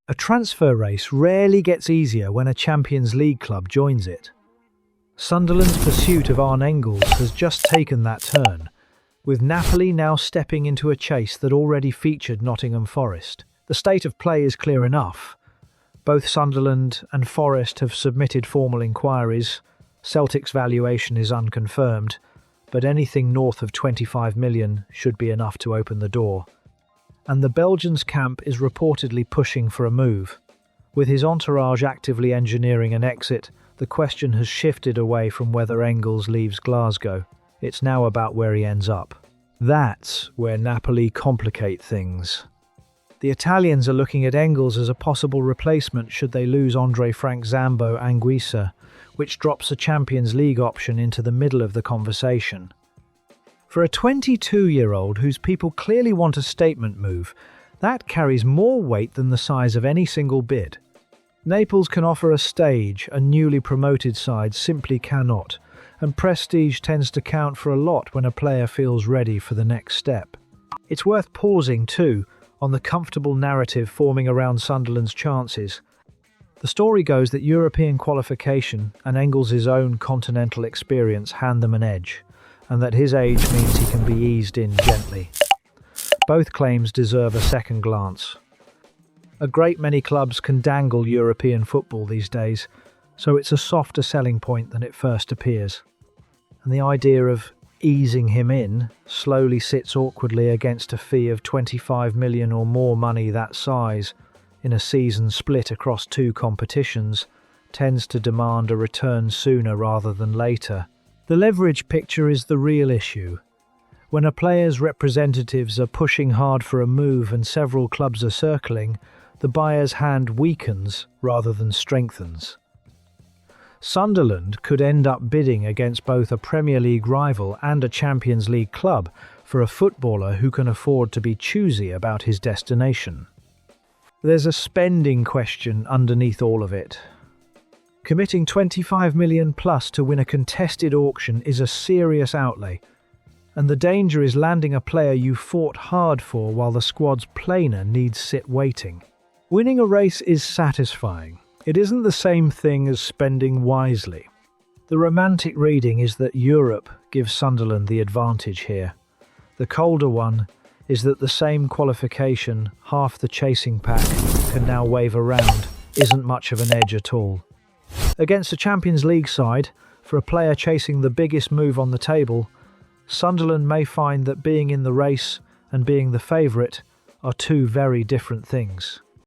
A transfer race rarely gets easier when a Champions League club joins it. Sunderland's pursuit of Engels has just taken that turn, with Napoli now stepping into a chase that already featured Nottingham Forest. The state of play is clear enough. Both Sunderland and Forest have submitted formal inquiries. Celtic's valuation is unconfirmed, but anything north of 25 million should be enough to open the door. And the Belgian's camp is reportedly pushing for a move. With his entourage actively engineering an exit, the question has shifted away from whether Engels leaves Glasgow. It's now about where he ends up. That's where Napoli complicate things. The Italians are looking at Engels as a possible replacement should they lose Frank Zambo Anguissa, which drops a Champions League option into the middle of the conversation. For a 22-year-old whose people clearly want a statement move, that carries more weight than the size of any single bid. Naples can offer a stage a newly promoted side simply cannot, and prestige tends to count for a lot when a player feels ready for the next step. It's worth pausing, too, on the comfortable narrative forming around Sunderland's chances. The story goes that European qualification and Engels' own continental experience hand them an edge, and that his age means he can be eased in gently. Both claims deserve a second glance. A great many clubs can dangle European football these days, so it's a softer selling point than it first appears. And the idea of easing him in slowly sits awkwardly against a fee of 25 million or more money that size, in a season split across two competitions, tends to demand a return sooner rather than later. The leverage picture is the real issue. When a player's representatives are pushing hard for a move and several clubs are circling, the buyer's hand weakens rather than strengthens. Sunderland could end up bidding against both a Premier League rival and a Champions League club for a footballer who can afford to be choosy about his destination. There's a spending question underneath all of it. Committing 25 million plus to win a contested auction is a serious outlay, and the danger is landing a player you fought hard for while the squad's planer needs sit waiting. Winning a race is satisfying. It isn't the same thing as spending wisely. The romantic reading is that Europe gives Sunderland the advantage here. The colder one is that the same qualification half the chasing pack can now wave around isn't much of an edge at all. Against a Champions League side, for a player chasing the biggest move on the table, Sunderland may find that being in the race and being the favourite are two very different things.